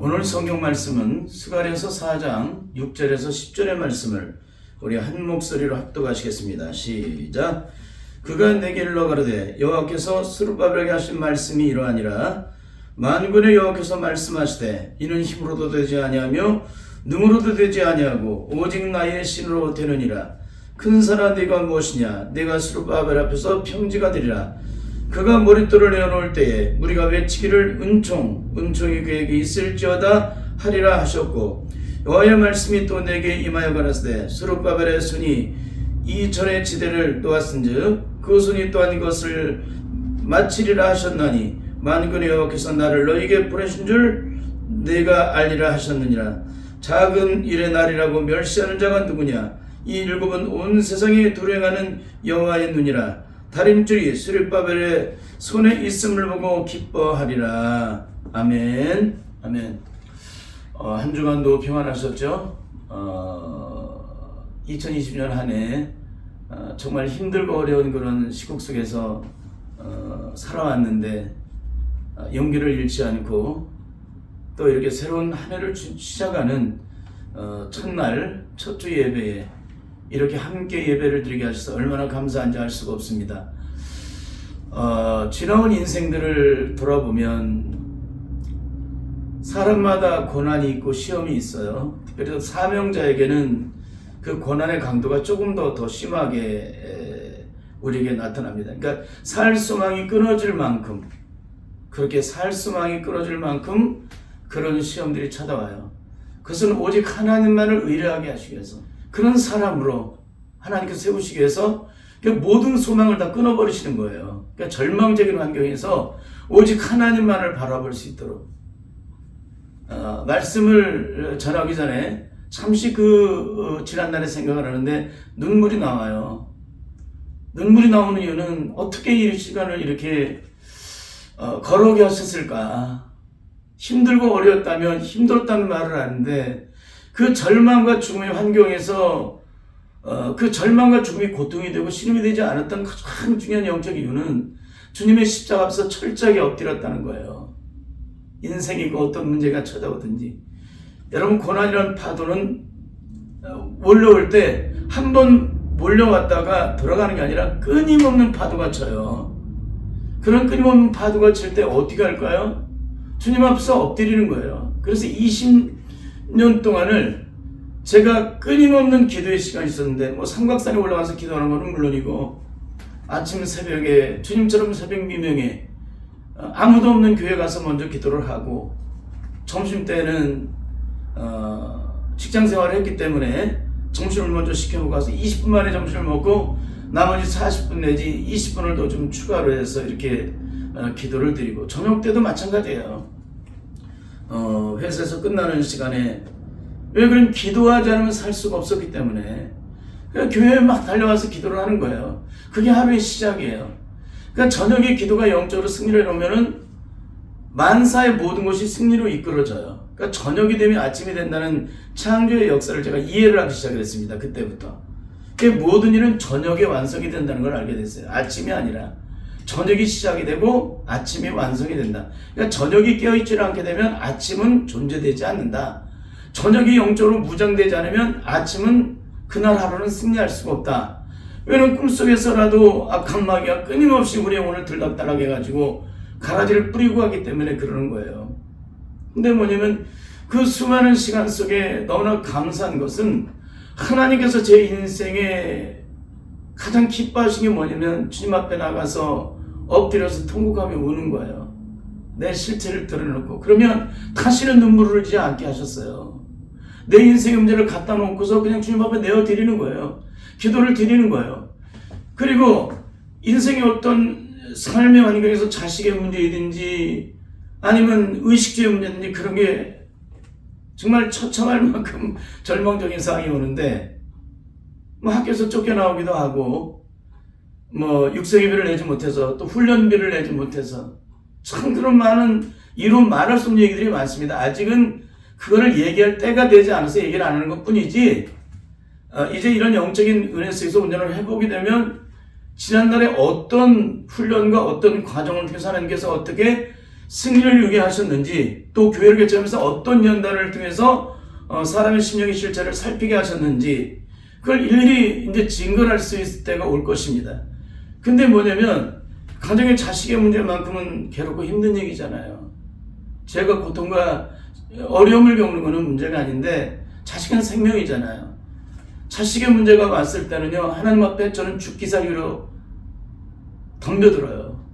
오늘 성경 말씀은 스가랴서 4장 6절에서 10절의 말씀을 우리 한 목소리로 합독하시겠습니다. 시작. 그가 내게 일러 가로되 여호와께서 스룹바벨에게 하신 말씀이 이러하니라. 만군의 여호와께서 말씀하시되 이는 힘으로도 되지 아니하며 능으로도 되지 아니하고 오직 나의 신으로 되느니라. 큰 사람 네가 무엇이냐? 내가 스룹바벨 앞에서 평지가 되리라. 그가 머릿돌을 내어놓을 때에 우리가 외치기를 은총이 그에게 있을지어다 하리라 하셨고, 여호와의 말씀이 또 내게 임하여 가라사대 스룹바벨의 손이 이 전의 지대를 놓았은즉 그 손이 또한 이것을 마치리라 하셨나니 만군의 여호와께서 나를 너에게 보내신 줄 내가 알리라 하셨느니라. 작은 일의 날이라고 멸시하는 자가 누구냐? 이 일곱은 온 세상에 두려워하는 여호와의 눈이라. 다림줄이 스룹바벨의 손에 있음을 보고 기뻐하리라. 아멘. 아멘. 한 주간도 평안하셨죠? 2020년 한 해 정말 힘들고 어려운 그런 시국 속에서 살아왔는데 용기를 잃지 않고 또 이렇게 새로운 한 해를 시작하는 첫날 첫 주 예배에 이렇게 함께 예배를 드리게 하셔서 얼마나 감사한지 알 수가 없습니다. 지나온 인생들을 돌아보면 사람마다 고난이 있고 시험이 있어요. 특별히 사명자에게는 그 고난의 강도가 조금 더 심하게 우리에게 나타납니다. 그러니까 살 소망이 끊어질 만큼, 그렇게 살 소망이 끊어질 만큼 그런 시험들이 찾아와요. 그것은 오직 하나님만을 의뢰하게 하시기 위해서, 그런 사람으로 하나님께서 세우시기 위해서 모든 소망을 다 끊어버리시는 거예요. 그러니까 절망적인 환경에서 오직 하나님만을 바라볼 수 있도록. 말씀을 전하기 전에 잠시 지난날의 생각을 하는데 눈물이 나와요. 눈물이 나오는 이유는 어떻게 이 시간을 이렇게 걸어오게 하셨을까? 힘들고 어려웠다면 힘들었다는 말을 하는데 그 절망과 죽음의 환경에서 그 절망과 죽음이 고통이 되고 신음이 되지 않았던 가장 중요한 영적 이유는 주님의 십자가 앞에서 철저하게 엎드렸다는 거예요. 인생이 그 어떤 문제가 찾아오든지, 여러분 고난이라는 파도는 몰려올 때 한 번 몰려왔다가 돌아가는 게 아니라 끊임없는 파도가 쳐요. 그런 끊임없는 파도가 칠 때 어떻게 할까요? 주님 앞에서 엎드리는 거예요. 그래서 20년 동안을 제가 끊임없는 기도의 시간이 있었는데, 삼각산에 올라가서 기도하는 것은 물론이고, 아침 새벽에 주님처럼 새벽 미명에 아무도 없는 교회 가서 먼저 기도를 하고, 점심 때는 직장 생활을 했기 때문에 점심을 먼저 시켜놓고 가서 20분 만에 점심을 먹고 나머지 40분 내지 20분을 더 좀 추가로 해서 이렇게 기도를 드리고, 저녁 때도 마찬가지예요. 회사에서 끝나는 시간에, 왜 그럼 기도하지 않으면 살 수가 없었기 때문에 교회에 막 달려와서 기도를 하는 거예요. 그게 하루의 시작이에요. 그러니까 저녁에 기도가 영적으로 승리를 이루면은 만사의 모든 것이 승리로 이끌어져요. 그러니까 저녁이 되면 아침이 된다는 창조의 역사를 제가 이해를 하기 시작했습니다. 그때부터. 모든 일은 저녁에 완성이 된다는 걸 알게 됐어요. 아침이 아니라 저녁이 시작이 되고 아침이 완성이 된다. 그러니까 저녁이 깨어있지 않게 되면 아침은 존재되지 않는다. 저녁이 영적으로 무장되지 않으면 아침은 그날 하루는 승리할 수가 없다. 왜냐면 꿈속에서라도 악한 마귀가 끊임없이 우리 영혼을 들락달락 해가지고 가라지를 뿌리고 가기 때문에 그러는 거예요. 근데 뭐냐면 그 수많은 시간 속에 너무나 감사한 것은 하나님께서 제 인생에 가장 기뻐하신 게 뭐냐면 주님 앞에 나가서 엎드려서 통곡하며 우는 거예요. 내 실체를 드러내놓고. 그러면 다시는 눈물을 흘리지 않게 하셨어요. 내 인생의 문제를 갖다 놓고서 그냥 주님 앞에 내어드리는 거예요. 기도를 드리는 거예요. 그리고 인생의 어떤 삶의 환경에서 자식의 문제이든지 아니면 의식주의 문제든지 그런 게 정말 처참할 만큼 절망적인 상황이 오는데, 학교에서 쫓겨나오기도 하고, 육성예비를 내지 못해서, 또 훈련비를 내지 못해서, 참 그런 많은 이루 말할 수 없는 얘기들이 많습니다. 아직은 그거를 얘기할 때가 되지 않아서 얘기를 안 하는 것 뿐이지, 이제 이런 영적인 은혜 속에서 운전을 해보게 되면 지난날에 어떤 훈련과 어떤 과정을 통해서 하나님께서 어떻게 승리를 위해 하셨는지, 또 교회를 개최하면서 어떤 연단을 통해서 사람의 심령의 실체를 살피게 하셨는지, 그걸 일일이 이제 증거할 수 있을 때가 올 것입니다. 근데 뭐냐면 가정의 자식의 문제만큼은 괴롭고 힘든 얘기잖아요. 제가 고통과 어려움을 겪는 것은 문제가 아닌데 자식은 생명이잖아요. 자식의 문제가 왔을 때는요, 하나님 앞에 저는 죽기 살기로 덤벼들어요.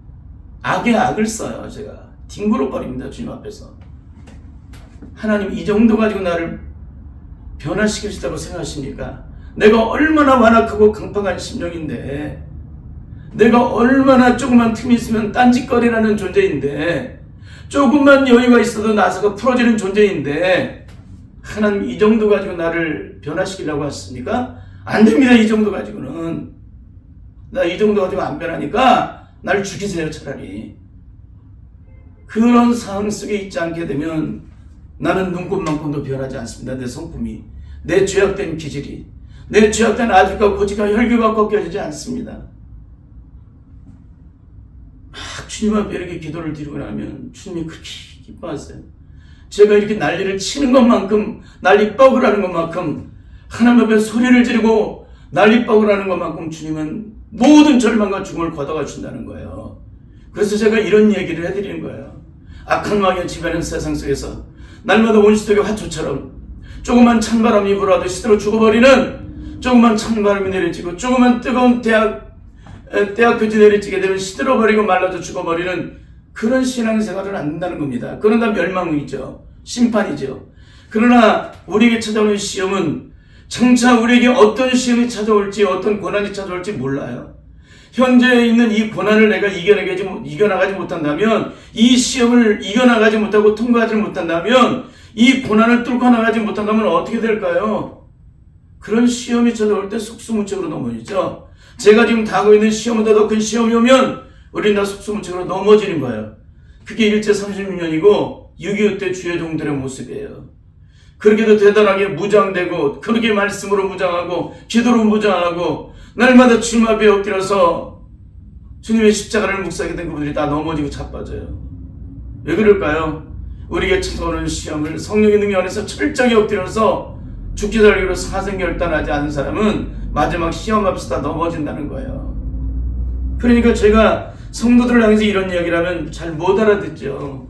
악의 악을 써요. 제가 뒹굴어 버립니다. 주님 앞에서. 하나님, 이 정도 가지고 나를 변화시킬 수 있다고 생각하십니까? 내가 얼마나 완악하고 강팍한 심령인데, 내가 얼마나 조그만 틈이 있으면 딴짓거리라는 존재인데, 조금만 여유가 있어도 나사가 풀어지는 존재인데, 하나님 이 정도 가지고 나를 변화시키려고 하십니까? 안 됩니다. 이 정도 가지고는. 나 이 정도 가지고 안 변하니까 나를 죽이세요, 차라리. 그런 상황 속에 있지 않게 되면 나는 눈꽃만큼도 변하지 않습니다. 내 성품이, 내 죄악된 기질이, 내 죄악된 아집과 고집과 혈기가 꺾여지지 않습니다. 막 주님 앞에 이렇게 기도를 드리고 나면 주님이 그렇게 기뻐하세요. 제가 이렇게 난리를 치는 것만큼, 난리뻑을 하는 것만큼, 하나님 앞에 소리를 지르고 난리뻑을 하는 것만큼 주님은 모든 절망과 죽음을 걷어가 준다는 거예요. 그래서 제가 이런 얘기를 해드리는 거예요. 악한 마귀가 지배하는 세상 속에서 날마다 온실속의 화초처럼 조그만 찬바람이 불어도 시들어 죽어버리는, 조그만 찬바람이 내리치고 조그만 뜨거운 대학교지 내리치게 되면 시들어버리고 말라져 죽어버리는 그런 신앙생활은 안 된다는 겁니다. 그건 다 멸망이죠. 심판이죠. 그러나 우리에게 찾아오는 시험은 장차 우리에게 어떤 시험이 찾아올지, 어떤 고난이 찾아올지 몰라요. 현재 있는 이 고난을 내가 이겨나가지 못한다면, 이 시험을 이겨나가지 못하고 통과하지 못한다면, 이 고난을 뚫고 나가지 못한다면 어떻게 될까요? 그런 시험이 찾아올 때 속수무책으로 넘어지죠. 제가 지금 당하고 있는 시험보다 더 큰 시험이 오면 우리는 다 속수무책으로 넘어지는 거예요. 그게 일제 36년이고 6.25 때 주의 종들의 모습이에요. 그렇게도 대단하게 무장되고, 그렇게 말씀으로 무장하고 기도로 무장하고 날마다 주님 앞에 엎드려서 주님의 십자가를 묵상하게 된 그분들이 다 넘어지고 자빠져요. 왜 그럴까요? 우리에게 찾아오는 시험을 성령의 능력 안에서 철저하게 엎드려서 죽기 살기로 사생결단하지 않은 사람은 마지막 시험 앞에서 다 넘어진다는 거예요. 그러니까 제가 성도들을 향해서 이런 이야기를 하면 잘 못 알아듣죠.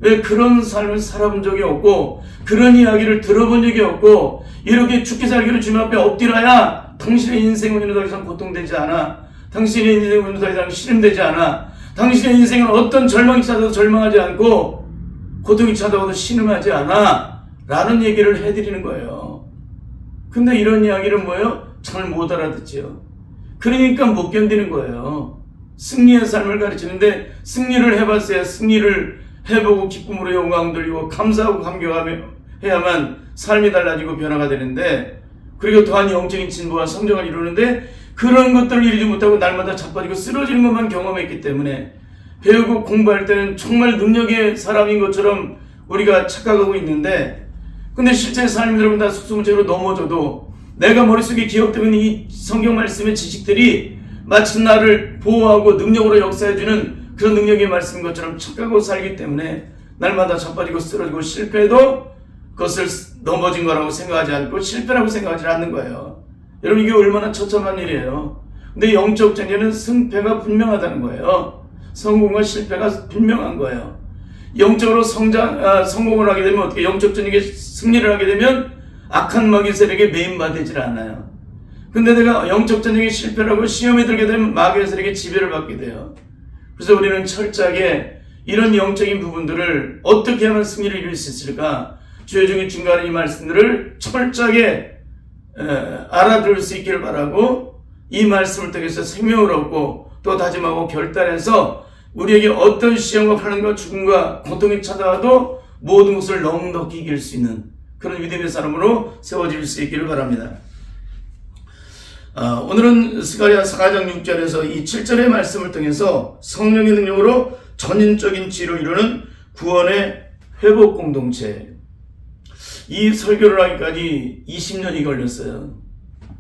왜 그런 삶을 살아본 적이 없고, 그런 이야기를 들어본 적이 없고, 이렇게 죽기 살기로 주님 앞에 엎드려야 당신의 인생은 더 이상 고통되지 않아, 당신의 인생은 더 이상 시름되지 않아, 당신의 인생은 어떤 절망이 찾아도 절망하지 않고 고통이 찾아와도 신음하지 않아 라는 얘기를 해드리는 거예요. 근데 이런 이야기를 뭐예요? 잘 못 알아듣죠. 그러니까 못 견디는 거예요. 승리의 삶을 가르치는데 승리를 해봤어야 승리를 해보고 기쁨으로 영광 돌리고 감사하고 감격해야만 삶이 달라지고 변화가 되는데, 그리고 또한 영적인 진보와 성장을 이루는데 그런 것들을 이루지 못하고 날마다 자빠지고 쓰러지는 것만 경험했기 때문에 배우고 공부할 때는 정말 능력의 사람인 것처럼 우리가 착각하고 있는데, 근데 실제 삶이 들어보면 다 속수무책으로 넘어져도 내가 머릿속에 기억되는 이 성경 말씀의 지식들이 마치 나를 보호하고 능력으로 역사해주는 그런 능력의 말씀인 것처럼 착각하고 살기 때문에 날마다 자빠지고 쓰러지고 실패해도 그것을 넘어진 거라고 생각하지 않고 실패라고 생각하지 않는 거예요. 여러분, 이게 얼마나 처참한 일이에요. 근데 영적 전쟁은 승패가 분명하다는 거예요. 성공과 실패가 분명한 거예요. 영적으로 성공을 하게 되면 어떻게, 영적 전쟁에 승리를 하게 되면 악한 마귀 세력에 매인받지 않아요. 근데 내가 영적 전쟁에 실패를 하고 시험에 들게 되면 마귀 세력에 지배를 받게 돼요. 그래서 우리는 철저하게 이런 영적인 부분들을 어떻게 하면 승리를 이룰 수 있을까, 주의 종이 증거하는 이 말씀들을 철저하게 알아들을 수 있기를 바라고, 이 말씀을 통해서 생명을 얻고 또 다짐하고 결단해서 우리에게 어떤 시험과 환난과 죽음과 고통이 찾아와도 모든 것을 넉넉히 이길 수 있는 그런 믿음의 사람으로 세워질 수 있기를 바랍니다. 오늘은 스가랴 4장 6절에서 이 7절의 말씀을 통해서 성령의 능력으로 전인적인 지혜로 이루는 구원의 회복 공동체, 이 설교를 하기까지 20년이 걸렸어요.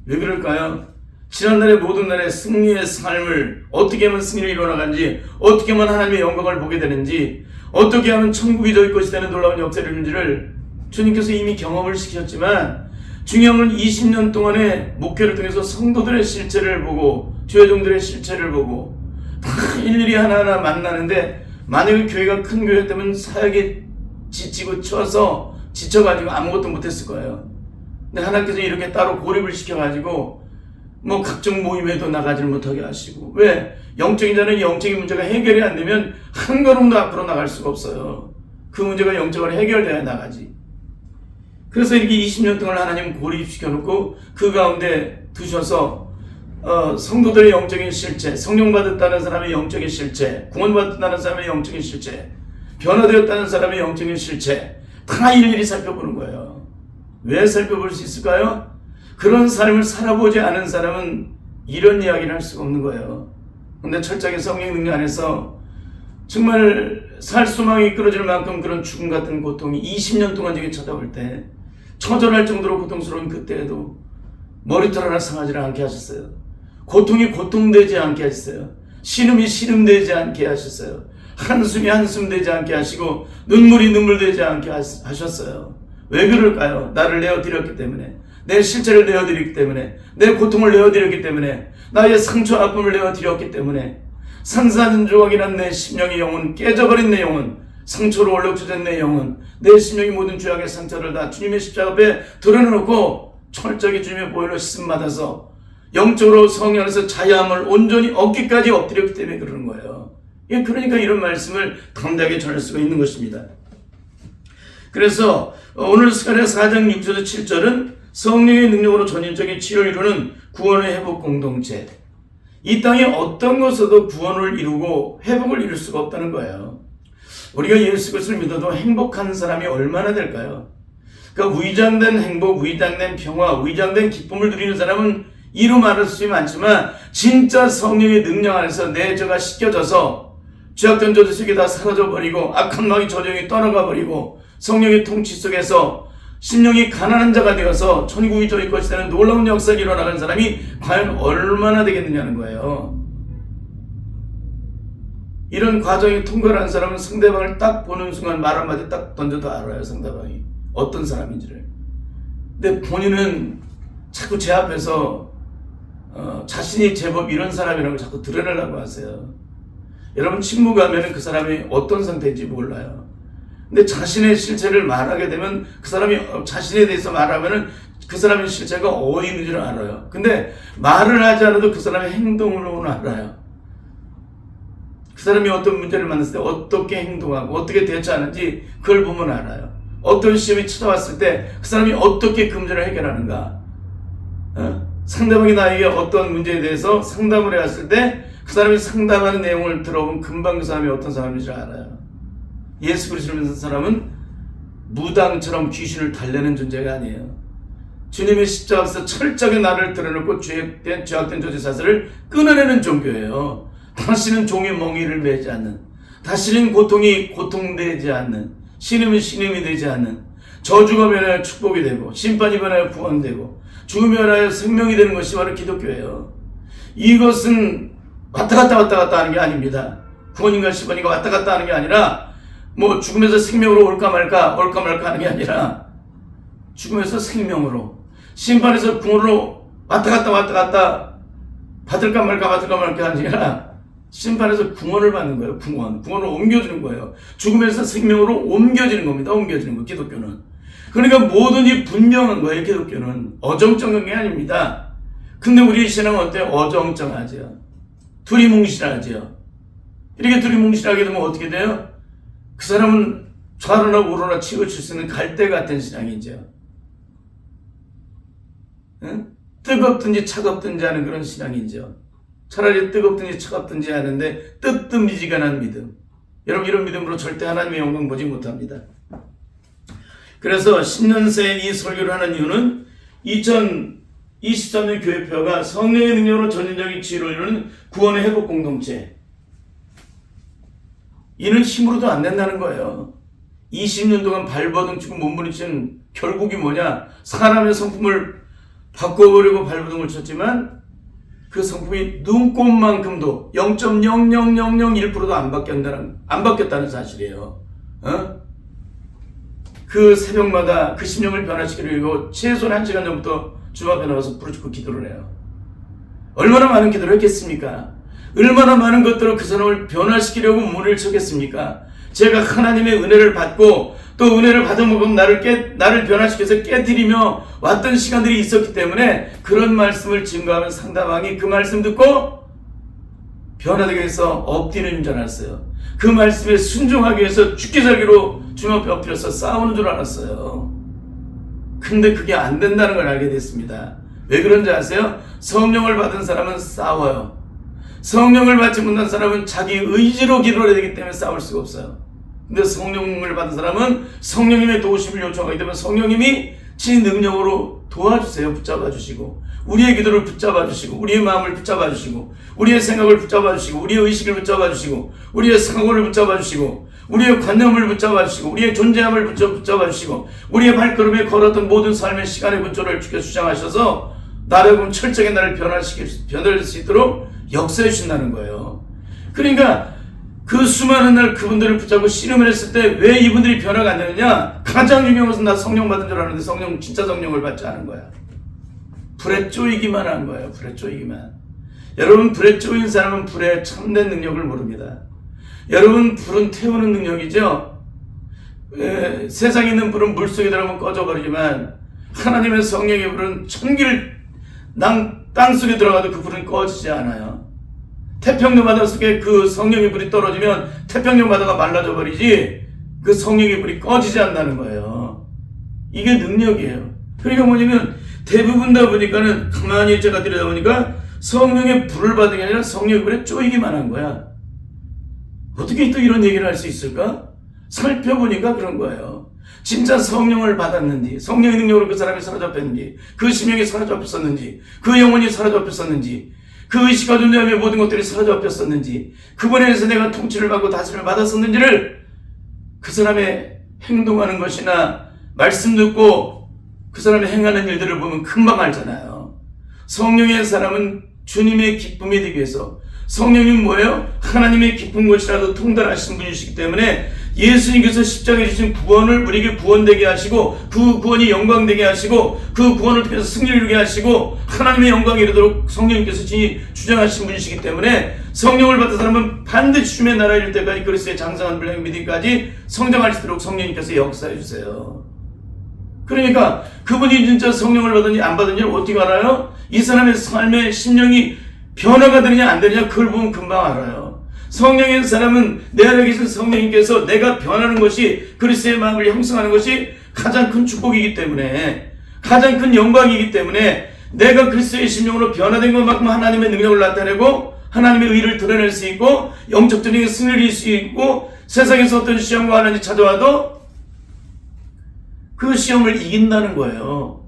왜 그럴까요? 지난날의 모든 날의 승리의 삶을 어떻게 하면 승리를 이뤄나간지, 어떻게 하면 하나님의 영광을 보게 되는지, 어떻게 하면 천국이 저희 것이 되는 놀라운 역사를 이루는지를 주님께서 이미 경험을 시켰지만, 중요한 건 20년 동안의 목회를 통해서 성도들의 실체를 보고 주의 종들의 실체를 보고 다 일일이 하나하나 만나는데, 만약에 교회가 큰 교회였다면 사역에 지치고 쳐서 지쳐가지고 아무것도 못했을 거예요. 근데 하나님께서 이렇게 따로 고립을 시켜가지고 뭐 각종 모임에도 나가지를 못하게 하시고, 왜? 영적인 자는 영적인 문제가 해결이 안 되면 한 걸음도 앞으로 나갈 수가 없어요. 그 문제가 영적으로 해결돼야 나가지. 그래서 이렇게 20년 동안 하나님 고립시켜놓고 그 가운데 두셔서 성도들의 영적인 실체, 성령 받았다는 사람의 영적인 실체, 구원 받았다는 사람의 영적인 실체, 변화되었다는 사람의 영적인 실체 다 일일이 살펴보는 거예요. 왜 살펴볼 수 있을까요? 그런 삶을 살아보지 않은 사람은 이런 이야기를 할 수가 없는 거예요. 근데 철저하게 성령 능력 안에서 정말 살 소망이 끊어질 만큼 그런 죽음 같은 고통이 20년 동안 저게 쳐다볼 때 처절할 정도로 고통스러운 그때에도 머리털 하나 상하지 않게 하셨어요. 고통이 고통되지 않게 하셨어요. 신음이 신음되지 않게 하셨어요. 한숨이 한숨되지 않게 하시고 눈물이 눈물되지 않게 하셨어요. 왜 그럴까요? 나를 내어드렸기 때문에, 내 실체를 내어드렸기 때문에, 내 고통을 내어드렸기 때문에, 나의 상처 아픔을 내어드렸기 때문에, 산산조각이란 내 심령의 영혼, 깨져버린 내 영혼, 상처로 얼룩져진 내 영혼, 내 심령의 모든 죄악의 상처를 다 주님의 십자가 앞에 드러내놓고 철저하게 주님의 보혈로 씻음 받아서 영적으로 성령 안에서 자유함을 온전히 얻기까지 엎드렸기 때문에 그러는 거예요. 그러니까 이런 말씀을 담대하게 전할 수가 있는 것입니다. 그래서 오늘 스가랴 4장 6절에서 7절은 성령의 능력으로 전인적인 치료를 이루는 구원의 회복 공동체. 이 땅에 어떤 것으로도 구원을 이루고 회복을 이룰 수가 없다는 거예요. 우리가 예수 그리스도를 믿어도 행복한 사람이 얼마나 될까요? 그러니까 위장된 행복, 위장된 평화, 위장된 기쁨을 누리는 사람은 이루 말할 수 많지만, 진짜 성령의 능력 안에서 내 죄가 씻겨져서 죄악된 저주 속에 다 사라져버리고 악한 마귀 저정이 떠나가 버리고 성령의 통치 속에서 심령이 가난한 자가 되어서 천국이 저희 것이 되는 놀라운 역사가 일어나는 사람이 과연 얼마나 되겠느냐는 거예요. 이런 과정이 통과를 한 사람은 상대방을 딱 보는 순간 말 한마디 딱 던져도 알아요. 상대방이 어떤 사람인지를. 근데 본인은 자꾸 제 앞에서 자신이 제법 이런 사람이라고 자꾸 드러내려고 하세요. 여러분, 친구가면 그 사람이 어떤 상태인지 몰라요. 근데 자신의 실체를 말하게 되면 그 사람이 자신에 대해서 말하면 그 사람의 실체가 어디 있는지를 알아요. 근데 말을 하지 않아도 그 사람의 행동으로는 알아요. 그 사람이 어떤 문제를 만났을 때 어떻게 행동하고 어떻게 대처하는지 그걸 보면 알아요. 어떤 시험이 찾아왔을 때 그 사람이 어떻게 그 문제를 해결하는가. 상대방이 나에게 어떤 문제에 대해서 상담을 해왔을 때 그 사람이 상담하는 내용을 들어보면 금방 그 사람이 어떤 사람인지 알아요. 예수 그리스도를 믿는 사람은 무당처럼 귀신을 달래는 존재가 아니에요. 주님의 십자가 앞에서 철저하게 나를 드러내고 죄악된 저주 사슬을 끊어내는 종교예요. 다시는 종의 멍에를 매지 않는, 다시는 고통이 고통되지 않는, 신음이 신음이 되지 않는, 저주가 변하여 축복이 되고 심판이 변하여 구원되고 죽음이 변하여 생명이 되는 것이 바로 기독교예요. 이것은 왔다 갔다 하는 게 아닙니다. 구원인가 심판인가 왔다 갔다 하는 게 아니라, 뭐 죽음에서 생명으로 올까 말까 하는 게 아니라, 죽음에서 생명으로, 심판에서 구원으로 왔다 갔다 받을까 말까 하는 게 아니라, 심판에서 구원을 받는 거예요. 구원을 옮겨주는 거예요. 죽음에서 생명으로 옮겨지는 겁니다. 옮겨지는 거, 기독교는. 그러니까 뭐든지 분명한 거예요. 기독교는 어정쩡한 게 아닙니다. 근데 우리 신앙은 어때요? 어정쩡하죠. 두리뭉실하죠. 이렇게 두리뭉실하게 되면 어떻게 돼요? 그 사람은 좌로나 우로나 치우칠 수 있는 갈대 같은 신앙이죠. 응? 뜨겁든지 차갑든지 하는 그런 신앙이죠. 차라리 뜨겁든지 차갑든지 하는데 뜨뜻미지근한 믿음. 여러분, 이런 믿음으로 절대 하나님의 영광 보지 못합니다. 그래서 10년 새에 이 설교를 하는 이유는 2023년 교회표가 성령의 능력으로 전인적인 치유를 이루는 구원의 회복 공동체. 이는 힘으로도 안 된다는 거예요. 20년 동안 발버둥 치고 몸부림친 결국이 뭐냐? 사람의 성품을 바꿔보려고 발버둥을 쳤지만 그 성품이 눈곱만큼도 0.00001%도 안 바뀌었다는 사실이에요. 그 새벽마다 그 심령을 변화시키려고 최소한 1시간 전부터 주 앞에 나와서 부르짖고 기도를 해요. 얼마나 많은 기도를 했겠습니까? 얼마나 많은 것들로 그 사람을 변화시키려고 문을 쳤겠습니까? 제가 하나님의 은혜를 받고 또 은혜를 받은 만큼 나를 변화시켜서 깨뜨리며 왔던 시간들이 있었기 때문에 그런 말씀을 증거하면 상대방이 그 말씀 듣고 변화되기 위해서 엎드리는 줄 알았어요. 그 말씀에 순종하기 위해서 죽기 살기로 주님 앞에 엎드려서 싸우는 줄 알았어요. 근데 그게 안 된다는 걸 알게 됐습니다. 왜 그런지 아세요? 성령을 받은 사람은 싸워요. 성령을 받지 못한 사람은 자기 의지로 기도를 해야 되기 때문에 싸울 수가 없어요. 근데 성령을 받은 사람은 성령님의 도우심을 요청하기 때문에 성령님이 지 능력으로 도와주세요. 붙잡아 주시고 우리의 기도를 붙잡아 주시고 우리의 마음을 붙잡아 주시고 우리의 생각을 붙잡아 주시고 우리의 의식을 붙잡아 주시고 우리의 사고를 붙잡아 주시고 우리의 관념을 붙잡아 주시고 우리의 존재함을 붙잡아 주시고 우리의 발걸음에 걸었던 모든 삶의 시간의 분조를 주께 주장하셔서 나를 철저하게 나를 변화할 수 있도록 역사해 주신다는 거예요. 그러니까 그 수많은 날 그분들을 붙잡고 씨름을 했을 때 왜 이분들이 변화가 안 되느냐? 가장 중요한 것은 나 성령 받은 줄 아는데 진짜 성령을 받지 않은 거야. 불에 쪼이기만 한 거예요. 불에 쪼이기만. 여러분, 불에 쪼인 사람은 불의 참된 능력을 모릅니다. 여러분, 불은 태우는 능력이죠. 세상에 있는 불은 물속에 들어가면 꺼져버리지만 하나님의 성령의 불은 천기를 땅속에 들어가도 그 불은 꺼지지 않아요. 태평양 바다 속에 그 성령의 불이 떨어지면 태평양 바다가 말라져 버리지 그 성령의 불이 꺼지지 않는다는 거예요. 이게 능력이에요. 그러니까 뭐냐면 대부분 다 보니까는 가만히 제가 들여다보니까 성령의 불을 받은 게 아니라 성령의 불에 쪼이기만 한 거야. 어떻게 또 이런 얘기를 할 수 있을까? 살펴보니까 그런 거예요. 진짜 성령을 받았는지, 성령의 능력으로 그 사람이 사로잡혔는지, 그 심령이 사로잡혔었는지, 그 영혼이 사로잡혔었는지, 그 의식과 존재함의 모든 것들이 사로잡혔었는지, 그분에 의해서 내가 통치를 받고 다스림을 받았었는지를 그 사람의 행동하는 것이나 말씀 듣고 그 사람이 행하는 일들을 보면 금방 알잖아요. 성령의 사람은 주님의 기쁨이 되기 위해서, 성령님 뭐예요? 하나님의 기쁜 것이라도 통달하신 분이시기 때문에 예수님께서 십자가에 주신 구원을 우리에게 구원되게 하시고 그 구원이 영광되게 하시고 그 구원을 통해서 승리를 이루게 하시고 하나님의 영광이 이르도록 성령님께서 주장하신 분이시기 때문에 성령을 받은 사람은 반드시 주님의 나라에 이를 때까지 그리스도의 장성한 분량의 믿음까지 성장할 수 있도록 성령님께서 역사해 주세요. 그러니까 그분이 진짜 성령을 받았는지 안 받았는지를 어떻게 알아요? 이 사람의 삶의 심령이 변화가 되느냐 안 되느냐 그걸 보면 금방 알아요. 성령의 사람은 내 안에 계신 성령님께서 내가 변하는 것이 그리스도의 마음을 형성하는 것이 가장 큰 축복이기 때문에 가장 큰 영광이기 때문에 내가 그리스도의 심령으로 변화된 것만큼 하나님의 능력을 나타내고 하나님의 의를 드러낼 수 있고 영적적인 승리를 이룰 수 있고 세상에서 어떤 시험과 하나님이 찾아와도 그 시험을 이긴다는 거예요.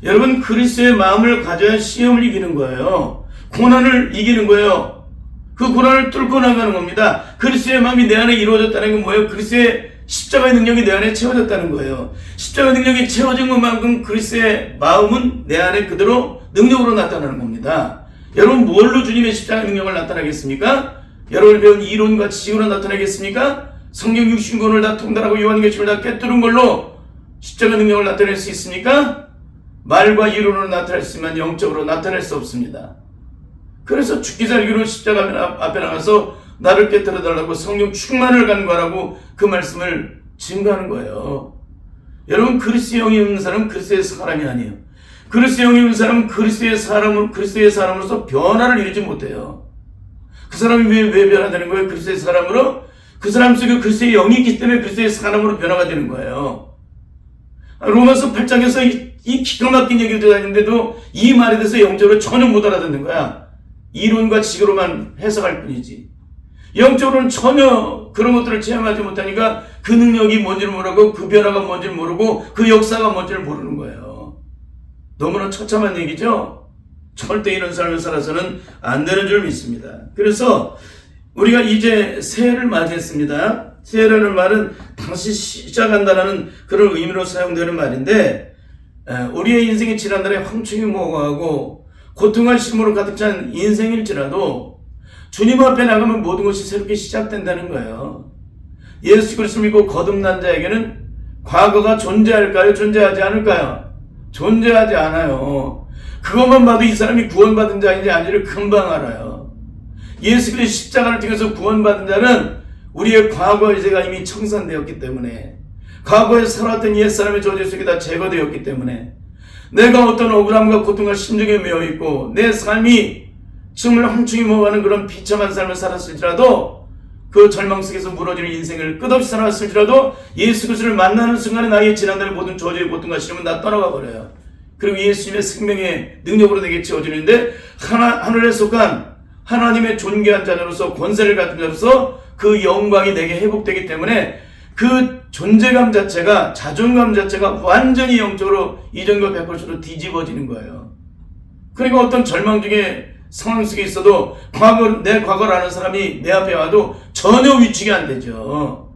여러분 그리스도의 마음을 가져야 시험을 이기는 거예요. 고난을 이기는 거예요. 그 고난을 뚫고 나가는 겁니다. 그리스도의 마음이 내 안에 이루어졌다는 건 뭐예요? 그리스도의 십자가의 능력이 내 안에 채워졌다는 거예요. 십자가의 능력이 채워진 것만큼 그리스도의 마음은 내 안에 그대로 능력으로 나타나는 겁니다. 여러분 뭘로 주님의 십자가의 능력을 나타나겠습니까? 여러분이 배운 이론과 지식으로 나타나겠습니까? 성경 육신권을 다 통달하고 요한계시를 다 꿰뚫은 걸로 십자가 능력을 나타낼 수 있습니까? 말과 이론으로 나타낼 수 있지만 영적으로 나타낼 수 없습니다. 그래서 죽기 살기로 십자가 앞에 나가서 나를 깨뜨려 달라고 성령 충만을 간구하라고 그 말씀을 증거하는 거예요. 여러분 그리스도의 영이 있는 사람은 그리스도의 사람이 아니에요. 그리스도의 영이 있는 사람은 그리스도의 사람으로서 변화를 이루지 못해요. 그 사람이 왜 변화되는 거예요? 그리스도의 사람으로? 그 사람 속에 그리스도의 영이 있기 때문에 그리스도의 사람으로 변화가 되는 거예요. 로마서 8장에서 이 기가 막힌 얘기를 들었는데도 이 말에 대해서 영적으로 전혀 못 알아듣는 거야. 이론과 지식으로만 해석할 뿐이지. 영적으로는 전혀 그런 것들을 체험하지 못하니까 그 능력이 뭔지를 모르고 그 변화가 뭔지를 모르고 그 역사가 뭔지를 모르는 거예요. 너무나 처참한 얘기죠? 절대 이런 삶을 살아서는 안 되는 줄 믿습니다. 그래서 우리가 이제 새해를 맞이했습니다. 새해라는 말은 다시 시작한다는 그런 의미로 사용되는 말인데 우리의 인생이 지난달에 황충이 mog하고 고통과 심으로 가득 찬 인생일지라도 주님 앞에 나가면 모든 것이 새롭게 시작된다는 거예요. 예수 그리스도를 믿고 거듭난 자에게는 과거가 존재할까요? 존재하지 않을까요? 존재하지 않아요. 그것만 봐도 이 사람이 구원받은 자인지 아닌지를 금방 알아요. 예수 그리스도의 십자가를 통해서 구원받은 자는 우리의 과거의 죄가 이미 청산되었기 때문에, 과거에 살았던 옛사람의 저주 속에 다 제거되었기 때문에, 내가 어떤 억울함과 고통과 심정에 매여 있고 내 삶이 정말 황충이 먹어가는 그런 비참한 삶을 살았을지라도, 그 절망 속에서 무너지는 인생을 끝없이 살았을지라도 예수 그리스도를 만나는 순간에 나의 지난날의 모든 저주의 고통과 시험은 다 떠나가 버려요. 그리고 예수님의 생명의 능력으로 내게 채워지는데, 하늘에 속한 하나님의 존귀한 자녀로서, 권세를 가진 자로서 그 영광이 내게 회복되기 때문에 그 존재감 자체가, 자존감 자체가 완전히 영적으로 이전과 180도 뒤집어지는 거예요. 그리고 어떤 절망 중에 상황 속에 있어도 내 과거를 아는 사람이 내 앞에 와도 전혀 위축이 안 되죠.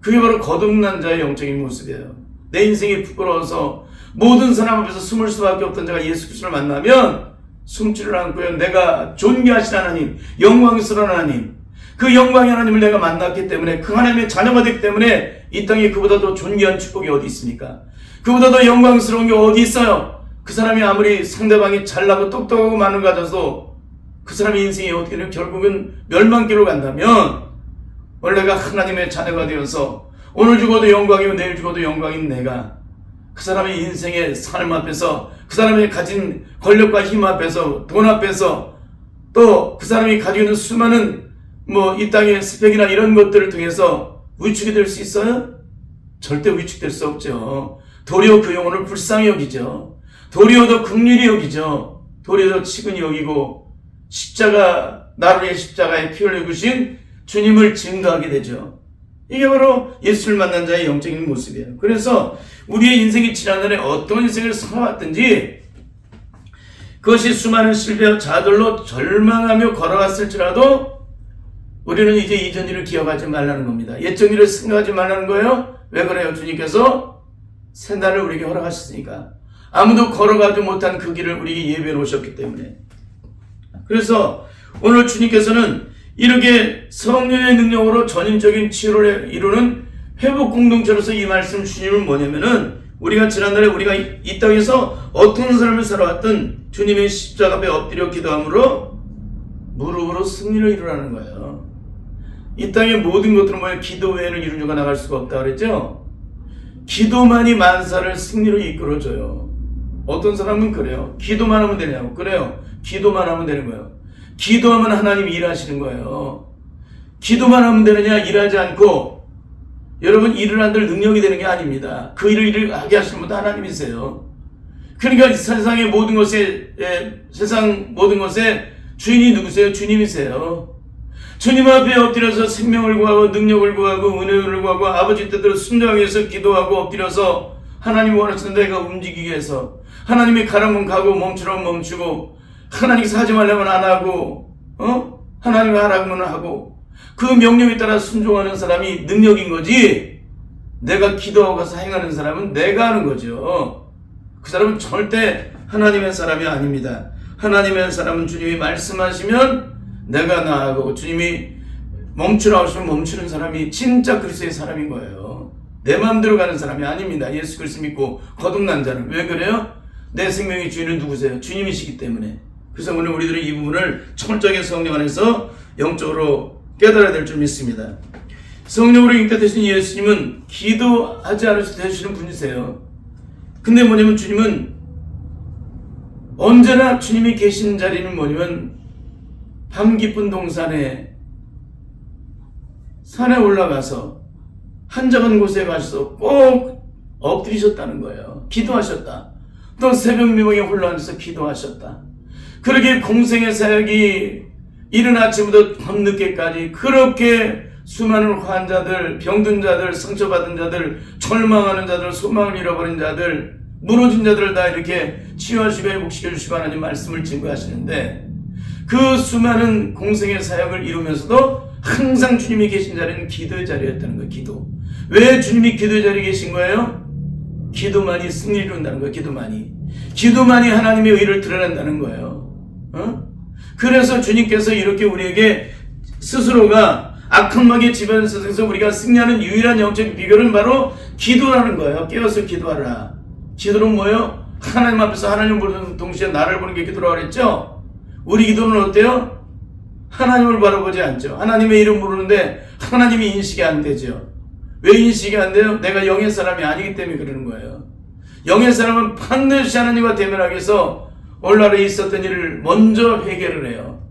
그게 바로 거듭난 자의 영적인 모습이에요. 내 인생이 부끄러워서 모든 사람 앞에서 숨을 수밖에 없던 자가 예수 그리스도를 만나면 숨지를 않고요. 내가 존귀하신 하나님, 영광스러운 하나님, 그 영광의 하나님을 내가 만났기 때문에, 그 하나님의 자녀가 됐기 때문에 이 땅에 그보다 더 존귀한 축복이 어디 있습니까? 그보다 더 영광스러운 게 어디 있어요? 그 사람이 아무리 상대방이 잘나고 똑똑하고 많은 거 가져서 그 사람의 인생이 어떻게 되면 결국은 멸망길로 간다면, 원래가 하나님의 자녀가 되어서 오늘 죽어도 영광이고 내일 죽어도 영광인 내가 그 사람의 인생의 삶 앞에서, 그 사람이 가진 권력과 힘 앞에서, 돈 앞에서, 또 그 사람이 가지고 있는 수많은 이 땅의 스펙이나 이런 것들을 통해서 위축이 될 수 있어요? 절대 위축될 수 없죠. 도리어 그 영혼을 불쌍히 여기죠. 도리어 더 긍휼히 여기죠. 도리어 더 치근히 여기고, 나를 위해 십자가에 피 흘리신 주님을 증거하게 되죠. 이게 바로 예수를 만난 자의 영적인 모습이에요. 그래서 우리의 인생이 지난날에 어떤 인생을 살아왔든지, 그것이 수많은 실패와 좌절로 절망하며 걸어갔을지라도 우리는 이제 이전 일을 기억하지 말라는 겁니다. 옛적 일을 생각하지 말라는 거예요. 왜 그래요? 주님께서 새날을 우리에게 허락하셨으니까. 아무도 걸어가지 못한 그 길을 우리에게 예비해 놓으셨기 때문에. 그래서 오늘 주님께서는 이렇게 성령의 능력으로 전인적인 치유를 이루는 회복 공동체로서 이 말씀 주님은 뭐냐면은, 우리가 지난날에 우리가 이 땅에서 어떤 삶을 살아왔든 주님의 십자가 앞에 엎드려 기도함으로 무릎으로 승리를 이루라는 거예요. 이 땅의 모든 것들은 뭐예요? 기도 외에는 이룬 자가 나갈 수가 없다 그랬죠? 기도만이 만사를 승리로 이끌어줘요. 어떤 사람은 그래요. 기도만 하면 되냐고. 그래요. 기도만 하면 되는 거예요. 기도하면 하나님이 일하시는 거예요. 기도만 하면 되느냐? 일하지 않고 여러분 일을 한들 능력이 되는 게 아닙니다. 그 일을 하게 하시는 분도 하나님이세요. 그러니까 세상 모든 것의 주인이 누구세요? 주님이세요. 주님 앞에 엎드려서 생명을 구하고 능력을 구하고 은혜를 구하고 아버지 뜻대로 순종하기 위해서 기도하고 엎드려서 하나님이 원하시는 데가 움직이기 위해서, 하나님이 가라면 가고 멈추라면 멈추고, 하나님께서 하지 말라면 안 하고, 하나님이 하라면 하고, 그 명령에 따라 순종하는 사람이 능력인 거지, 내가 기도하고 가서 행하는 사람은 내가 하는 거죠. 그 사람은 절대 하나님의 사람이 아닙니다. 하나님의 사람은 주님이 말씀하시면 내가 나아가고, 주님이 멈추라고 하시면 멈추는 사람이 진짜 그리스도의 사람인 거예요. 내 마음대로 가는 사람이 아닙니다. 예수 그리스도 믿고 거듭난 자는. 왜 그래요? 내 생명의 주인은 누구세요? 주님이시기 때문에. 그래서 오늘 우리들은 이 부분을 철저하게 성령 안에서 영적으로 깨달아야 될 줄 믿습니다. 성령으로 잉태되신 예수님은 기도하지 않으셔도 되시는 분이세요. 근데 뭐냐면 주님은 언제나 주님이 계신 자리는 뭐냐면 밤 깊은 동산에 산에 올라가서 한적한 곳에 가셔서 꼭 엎드리셨다는 거예요. 기도하셨다. 또 새벽 미명에 홀로 앉아서 기도하셨다. 그렇게 공생의 사역이 이른 아침부터 밤늦게까지 그렇게 수많은 환자들, 병든 자들, 상처받은 자들, 절망하는 자들, 소망을 잃어버린 자들, 무너진 자들을 다 이렇게 치유하시고 회복시켜 주시고 하나님 말씀을 증거하시는데, 그 수많은 공생의 사역을 이루면서도 항상 주님이 계신 자리는 기도의 자리였다는 거예요. 기도. 왜 주님이 기도의 자리에 계신 거예요? 기도만이 승리를 이룬다는 거예요. 기도만이 하나님의 의를 드러낸다는 거예요. 그래서 주님께서 이렇게 우리에게 스스로가 악한 마귀의 지배하는 세상에서 우리가 승리하는 유일한 영적 비결은 바로 기도라는 거예요. 깨어서 기도하라. 기도는 뭐예요? 하나님 앞에서 하나님을 부르는 동시에 나를 보는 게 기도라고 그랬죠? 우리 기도는 어때요? 하나님을 바라보지 않죠. 하나님의 이름 부르는데 하나님이 인식이 안 되죠. 왜 인식이 안 돼요? 내가 영의 사람이 아니기 때문에 그러는 거예요. 영의 사람은 반드시 하나님과 대면하기 위해서 오늘날에 있었던 일을 먼저 해결을 해요.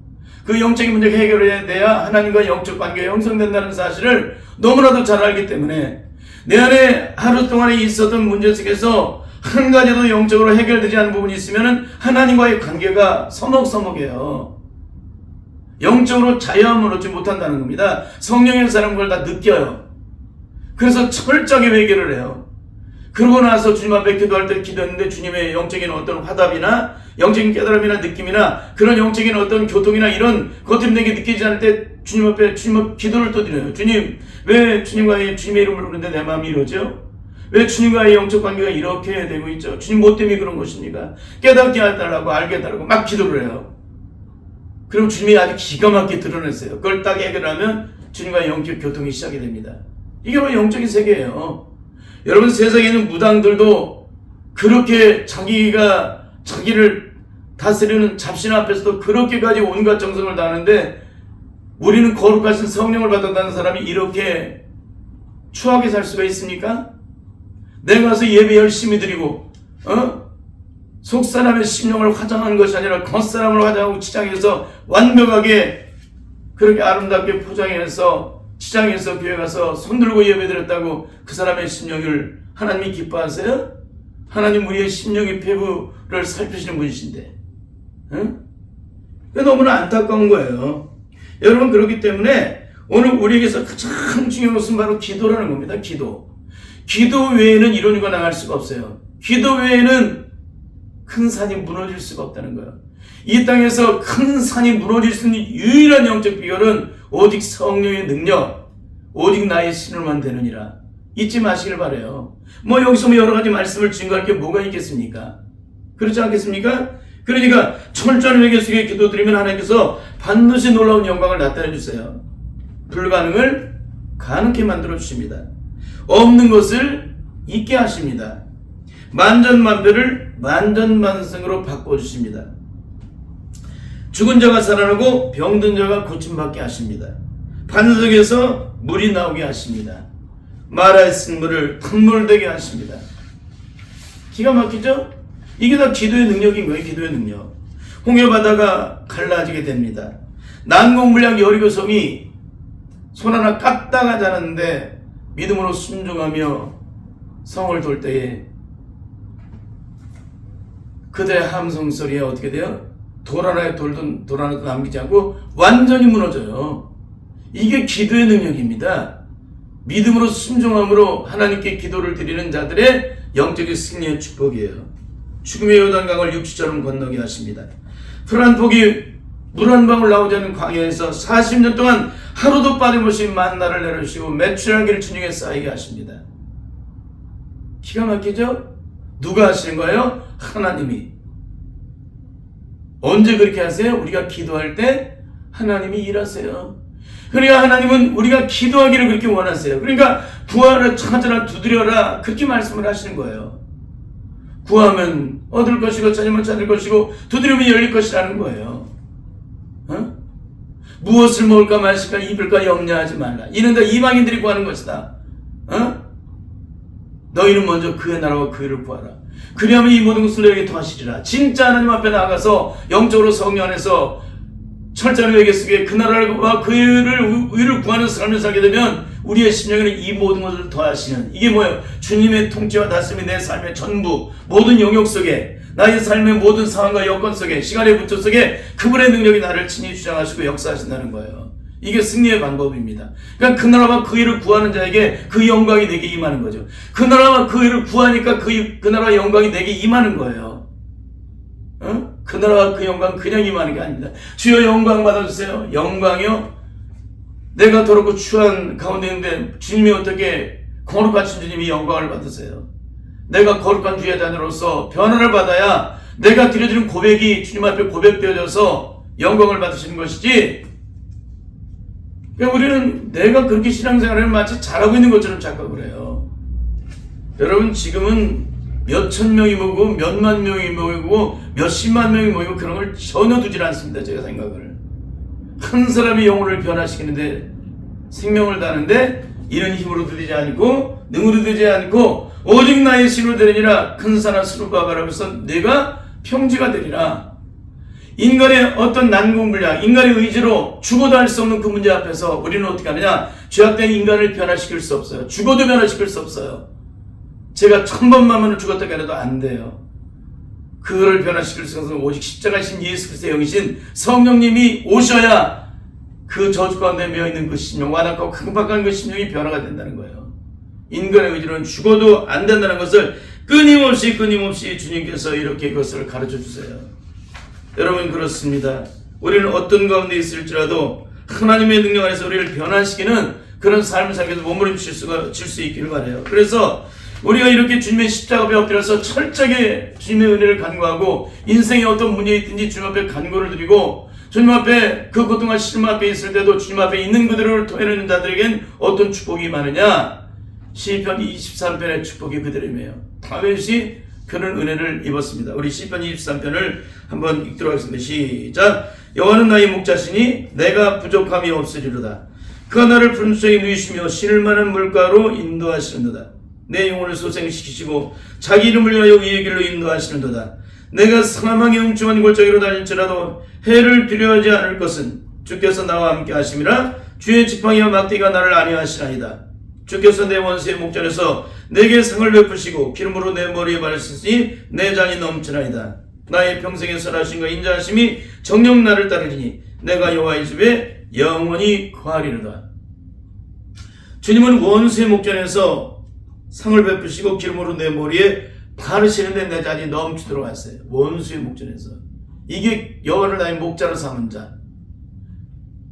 그 영적인 문제가 해결해야 돼야 하나님과 영적 관계가 형성된다는 사실을 너무나도 잘 알기 때문에 내 안에 하루 동안에 있었던 문제 속에서 한 가지도 영적으로 해결되지 않은 부분이 있으면 하나님과의 관계가 서먹서먹해요. 영적으로 자유함을 얻지 못한다는 겁니다. 성령의 사람은 그걸 다 느껴요. 그래서 철저하게 회개를 해요. 그러고 나서 주님 앞에 기도할 때 기도했는데 주님의 영적인 어떤 화답이나 영적인 깨달음이나 느낌이나 그런 영적인 어떤 교통이나 이런 것들이 내게 느끼지 않을 때 주님 앞에 기도를 또 드려요. 주님, 왜 주님과의 주님의 이름을 부르는데 내 마음이 이러죠? 왜 주님과의 영적 관계가 이렇게 되고 있죠? 주님 뭐 때문에 그런 것입니까? 깨닫게 해달라고 알게 해달라고 막 기도를 해요. 그럼 주님이 아주 기가 막히게 드러냈어요. 그걸 딱 해결하면 주님과의 영적 교통이 시작이 됩니다. 이게 바로 영적인 세계예요. 여러분, 세상에 있는 무당들도 그렇게 자기를 다스리는 잡신 앞에서도 그렇게까지 온갖 정성을 다하는데 우리는 거룩하신 성령을 받았다는 사람이 이렇게 추하게 살 수가 있습니까? 내가 가서 예배 열심히 드리고 속사람의 심령을 화장하는 것이 아니라 겉사람을 화장하고 치장해서 완벽하게 그렇게 아름답게 포장해서 시장에서 교회 가서 손들고 예배드렸다고 그 사람의 심령을 하나님이 기뻐하세요? 하나님 우리의 심령의 배부를 살피시는 분이신데 너무나 안타까운 거예요. 여러분, 그렇기 때문에 오늘 우리에게서 가장 중요한 것은 바로 기도라는 겁니다. 기도 외에는 이루어져 나갈 수가 없어요. 기도 외에는 큰 산이 무너질 수가 없다는 거예요. 이 땅에서 큰 산이 무너질 수 있는 유일한 영적 비결은 오직 성령의 능력, 오직 나의 신을만 되느니라. 잊지 마시길 바라요. 여기서 여러 가지 말씀을 증거할 게 뭐가 있겠습니까? 그렇지 않겠습니까? 그러니까 철저한 회개 속에 기도드리면 하나님께서 반드시 놀라운 영광을 나타내 주세요. 불가능을 가능케 만들어 주십니다. 없는 것을 있게 하십니다. 만전만배를 만전만승으로 바꿔주십니다. 죽은 자가 살아나고 병든 자가 고침받게 하십니다. 반석에서 물이 나오게 하십니다. 마라의 쓴물을 탕물 되게 하십니다. 기가 막히죠? 이게 다 기도의 능력인 거예요. 기도의 능력. 홍해바다가 갈라지게 됩니다. 난공불락 여리고성이 손 하나 까딱하지 않았는데 믿음으로 순종하며 성을 돌 때에 그들의 함성 소리에 어떻게 돼요? 돌 하나도 남기지 않고 완전히 무너져요. 이게 기도의 능력입니다. 믿음으로 순종함으로 하나님께 기도를 드리는 자들의 영적인 승리의 축복이에요. 죽음의 요단강을 육지처럼 건너게 하십니다. 풀 한 폭이 물 한 방울 나오지 않는 광야에서 40년 동안 하루도 빠짐없이 만나를 내려주시고 매출하기를 준중에 쌓이게 하십니다. 기가 막히죠? 누가 하시는 거예요? 하나님이. 언제 그렇게 하세요? 우리가 기도할 때 하나님이 일하세요. 그러니까 하나님은 우리가 기도하기를 그렇게 원하세요. 그러니까 구하라, 찾으라, 두드려라 그렇게 말씀을 하시는 거예요. 구하면 얻을 것이고 찾으면 찾을 것이고 두드리면 열릴 것이라는 거예요. 무엇을 먹을까 마실까 입을까 염려하지 말라. 이는 다 이방인들이 구하는 것이다. 너희는 먼저 그의 나라와 그 의를 구하라. 그리하면 이 모든 것을 너희에게 더하시리라. 진짜 하나님 앞에 나가서 영적으로 성령 안에서 철저한 회개 속에 그 나라와 그 의를 구하는 삶을 살게 되면 우리의 심령에는 이 모든 것을 더하시는, 이게 뭐예요? 주님의 통치와 다스림이 내 삶의 전부, 모든 영역 속에, 나의 삶의 모든 상황과 여건 속에, 시간의 분초 속에 그분의 능력이 나를 친히 주장하시고 역사하신다는 거예요. 이게 승리의 방법입니다. 그러니까 그 나라와 그 일을 구하는 자에게 그 영광이 내게 임하는 거죠. 그 나라와 그 일을 구하니까 그 나라의 영광이 내게 임하는 거예요. 그 나라와 그 영광 그냥 임하는 게 아닙니다. 주여 영광 받아주세요. 영광이요? 내가 더럽고 추한 가운데 있는데 주님이 어떻게 거룩하신 주님이 영광을 받으세요? 내가 거룩한 주의 자녀로서 변화를 받아야 내가 드려지는 고백이 주님 앞에 고백되어져서 영광을 받으시는 것이지, 그러니까 우리는 내가 그렇게 신앙생활을 마치 잘하고 있는 것처럼 착각을 해요. 여러분, 지금은 몇천 명이 모이고 몇만 명이 모이고 몇십만 명이 모이고 그런 걸 전혀 두질 않습니다. 제가 생각을. 한 사람이 영혼을 변화시키는데, 생명을 다는데 이런 힘으로 되지 않고 능으로 되지 않고 오직 나의 신으로 되리니라. 큰 산아 스룹바벨에서 내가 평지가 되리라. 인간의 어떤 난공불락, 인간의 의지로 죽어도 할 수 없는 그 문제 앞에서 우리는 어떻게 하느냐? 죄악된 인간을 변화시킬 수 없어요. 죽어도 변화시킬 수 없어요. 제가 1000번만은 죽었다 해도 안 돼요. 그거를 변화시킬 수 없는 오직 십자가신 예수 그리스도의 영이신 성령님이 오셔야 그 저주 가운데 메어있는 그 심령, 완악하고 강박한 그 심령이 변화가 된다는 거예요. 인간의 의지로는 죽어도 안 된다는 것을 끊임없이 주님께서 이렇게 그것을 가르쳐 주세요. 여러분, 그렇습니다. 우리는 어떤 가운데 있을지라도 하나님의 능력 안에서 우리를 변화시키는 그런 삶을 살기 위해서 몸부림칠 수 있기를 바라요. 그래서 우리가 이렇게 주님의 십자가 앞에 엎드려서 철저하게 주님의 은혜를 간구하고 인생에 어떤 문제가 있든지 주님 앞에 간구를 드리고 주님 앞에 그 고통과 실망 앞에 있을 때도 주님 앞에 있는 그대로를 토해내는 자들에겐 어떤 축복이 많으냐? 시편 23편의 축복이 그대로이며 다윗이 그런 은혜를 입었습니다. 우리 시편 23편을 한번 읽도록 하겠습니다. 시작. 여호와는 나의 목자시니 내가 부족함이 없으리로다. 그가 나를 푸른 수에 누이시며 신을 만한 물가로 인도하시는도다. 내 영혼을 소생시키시고 자기 이름을 위하여 의의 길로 인도하시는도다. 내가 사망의 음침한 골짜기로 다닐지라도 해를 두려워하지 않을 것은 주께서 나와 함께 하심이라. 주의 지팡이와 막대기가 나를 안위하시나이다. 주께서 내 원수의 목전에서 내게 상을 베푸시고 기름으로 내 머리에 바르시니 내 잔이 넘치나이다. 나의 평생에 선하심과 인자하심이 정녕 나를 따르리니 내가 여호와의 집에 영원히 거하리로다. 주님은 원수의 목전에서 상을 베푸시고 기름으로 내 머리에 바르시는데 내 잔이 넘치도록 하세요. 원수의 목전에서. 이게 여호와를 나의 목자로 삼은 자,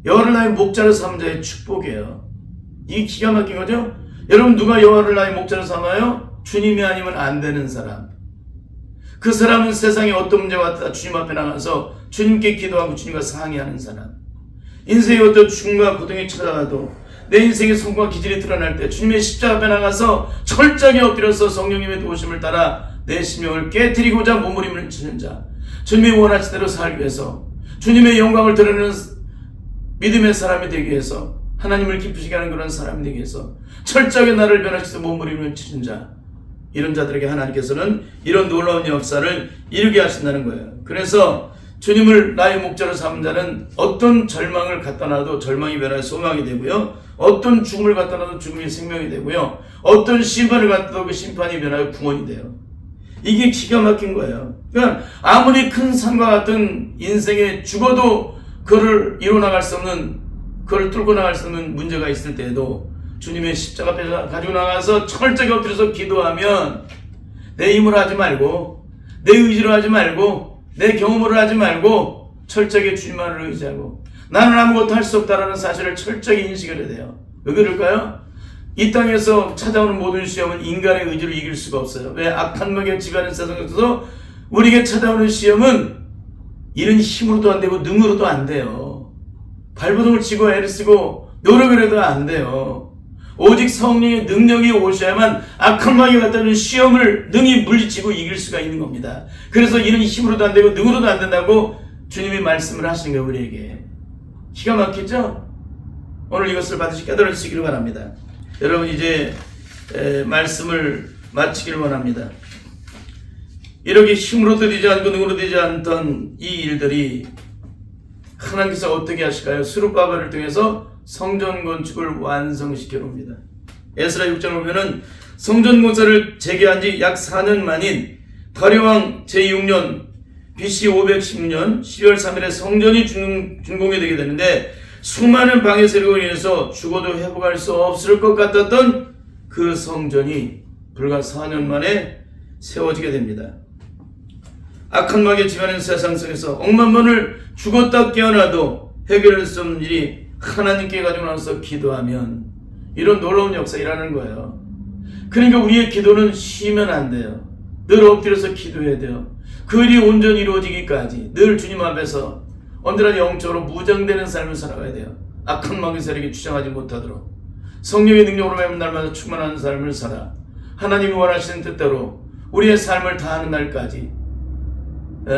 여호와를 나의 목자로 삼은 자의 축복이에요. 이게 기가 막힌 거죠. 여러분, 누가 여호와를 나의 목자로 삼아요? 주님이 아니면 안 되는 사람. 그 사람은 세상에 어떤 문제가 왔다 주님 앞에 나가서 주님께 기도하고 주님과 상의하는 사람. 인생의 어떤 죽음과 고통이 찾아와도 내 인생의 성공과 기질이 드러날 때 주님의 십자가 앞에 나가서 철저하게 엎드려서 성령님의 도우심을 따라 내 심령을 깨뜨리고자 몸부림을 치는 자, 주님이 원하신 대로 살기 위해서 주님의 영광을 드러내는 믿음의 사람이 되기 위해서, 하나님을 기쁘시게 하는 그런 사람이 되기 위해서 철저하게 나를 변화시켜서 몸부림을 치는 자, 이런 자들에게 하나님께서는 이런 놀라운 역사를 이루게 하신다는 거예요. 그래서 주님을 나의 목자로 삼은 자는 어떤 절망을 갖다 놔도 절망이 변화해 소망이 되고요, 어떤 죽음을 갖다 놔도 죽음이 생명이 되고요, 어떤 심판을 갖다 놔도 그 심판이 변화해 구원이 돼요. 이게 기가 막힌 거예요. 그러니까 아무리 큰 산과 같은 인생에 죽어도 그를 이뤄나갈 수 없는, 그걸 뚫고 나갈 수 없는 문제가 있을 때에도 주님의 십자가 앞에 가지고 나가서 철저하게 엎드려서 기도하면 내 힘으로 하지 말고 내 의지로 하지 말고 내 경험으로 하지 말고 철저하게 주님만을 의지하고 나는 아무것도 할 수 없다라는 사실을 철저하게 인식을 해야 돼요. 왜 그럴까요? 이 땅에서 찾아오는 모든 시험은 인간의 의지로 이길 수가 없어요. 왜? 악한 마귀가 지배하는 세상에서 우리에게 찾아오는 시험은 이런 힘으로도 안 되고 능으로도 안 돼요. 발버둥을 치고 애를 쓰고 노력을 해도 안 돼요. 오직 성령의 능력이 오셔야만 악한 마귀가 갖다 주는 시험을 능히 물리치고 이길 수가 있는 겁니다. 그래서 이런 힘으로도 안 되고 능으로도 안 된다고 주님이 말씀을 하시는 거예요, 우리에게. 기가 막히죠? 오늘 이것을 받으시 깨달으시기를 바랍니다. 여러분, 이제 말씀을 마치기를 원합니다. 이렇게 힘으로 되지 않고 능으로 되지 않던 이 일들이 하나님께서 어떻게 하실까요? 스룹바벨을 통해서 성전 건축을 완성시켜 놓습니다. 에스라 6장을 보면은 성전 공사를 재개한 지 약 4년 만인 다리왕 제6년 BC 516년 12월 3일에 성전이 준공이 되게 되는데, 수많은 방해 세력으로 인해서 죽어도 회복할 수 없을 것 같았던 그 성전이 불과 4년 만에 세워지게 됩니다. 악한 마귀의 지배하는 세상 속에서 억만 번을 죽었다 깨어나도 해결할 수 없는 일이 하나님께 가지고 나와서 기도하면 이런 놀라운 역사 일하는 거예요. 그러니까 우리의 기도는 쉬면 안 돼요. 늘 엎드려서 기도해야 돼요. 그 일이 온전히 이루어지기까지 늘 주님 앞에서 언제나 영적으로 무장되는 삶을 살아가야 돼요. 악한 마귀 세력이 주장하지 못하도록 성령의 능력으로 매번 날마다 충만한 삶을 살아 하나님이 원하시는 뜻대로 우리의 삶을 다하는 날까지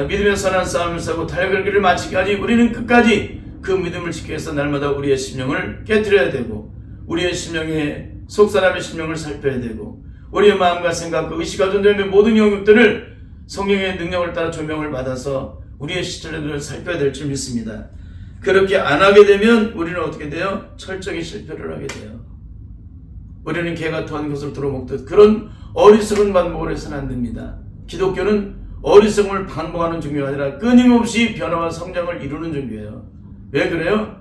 믿음의 선한 싸움을 싸고 달려갈 길을 마치기까지 우리는 끝까지 그 믿음을 지키기 위해서 날마다 우리의 심령을 깨트려야 되고 우리의 심령의 속사람의 심령을 살펴야 되고 우리의 마음과 생각과 의식과 존재의 모든 영역들을 성령의 능력을 따라 조명을 받아서 우리의 시절들을 살펴야 될 줄 믿습니다. 그렇게 안 하게 되면 우리는 어떻게 돼요? 철저히 실패를 하게 돼요. 우리는 개가 토한 것을 들어먹듯 그런 어리석은 반복을 해서는 안 됩니다. 기독교는 어리석음을 반복하는 종교가 아니라 끊임없이 변화와 성장을 이루는 종교예요. 왜 그래요?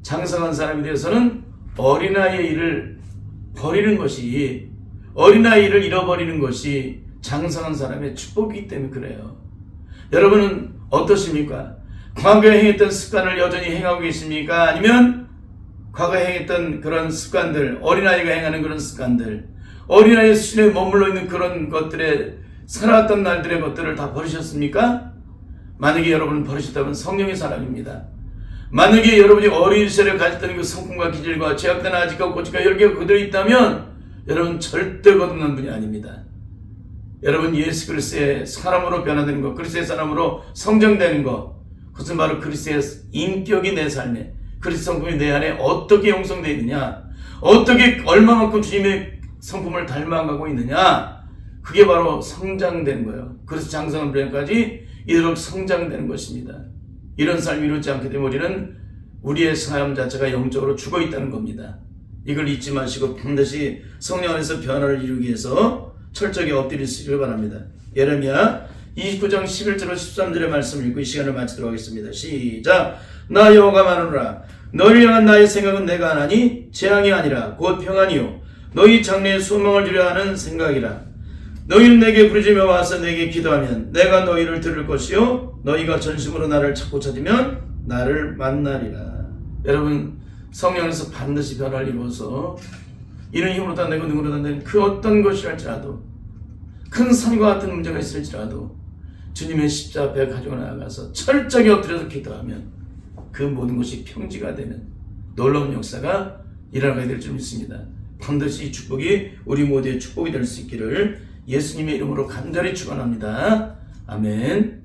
장성한 사람이 되어서는 어린아이의 일을 버리는 것이 어린아이를 잃어버리는 것이 장성한 사람의 축복이기 때문에 그래요. 여러분은 어떠십니까? 과거에 행했던 습관을 여전히 행하고 계십니까? 아니면 과거에 행했던 그런 습관들, 어린아이가 행하는 그런 습관들, 어린아이 수준에 머물러 있는 그런 것들에 살아왔던 날들의 것들을 다 버리셨습니까? 만약에 여러분은 버리셨다면 성령의 사람입니다. 만약에 여러분이 어린 시절에 가졌던 그 성품과 기질과 죄악된 아직과 고집과 열기가 그대로 있다면 여러분 절대 거듭난 분이 아닙니다. 여러분 예수 그리스도의 사람으로 변화되는 것, 그리스도의 사람으로 성장되는 것, 그것은 바로 그리스도의 인격이 내 삶에, 그리스도 성품이 내 안에 어떻게 형성되어 있느냐, 어떻게 얼마만큼 주님의 성품을 닮아가고 있느냐, 그게 바로 성장되는 거예요. 그래서 장성한 분야까지 이토록 성장되는 것입니다. 이런 삶이 이루지 않게 되면 우리는 우리의 삶 자체가 영적으로 죽어 있다는 겁니다. 이걸 잊지 마시고 반드시 성령 안에서 변화를 이루기 위해서 철저하게 엎드리시길 바랍니다. 예레미야 29장 11절로 13절의 말씀을 읽고 이 시간을 마치도록 하겠습니다. 시작. 나 여호와가 말하노라. 너희를 향한 나의 생각은 내가 하나니 재앙이 아니라 곧 평안이요 너희 장래에 소망을 주려 하는 생각이라. 너희는 내게 부르짖며 와서 내게 기도하면 내가 너희를 들을 것이요 너희가 전심으로 나를 찾고 찾으면 나를 만나리라. 여러분 성령에서 반드시 변화를 이루어서 이는 힘으로 다 내고 능으로 다 내는 그 어떤 것이랄지라도 큰 산과 같은 문제가 있을지라도 주님의 십자가 앞에 가지고 나아가서 철저하게 엎드려서 기도하면 그 모든 것이 평지가 되는 놀라운 역사가 일어나게 될 줄 믿습니다. 반드시 이 축복이 우리 모두의 축복이 될 수 있기를 예수님의 이름으로 간절히 축원합니다. 아멘.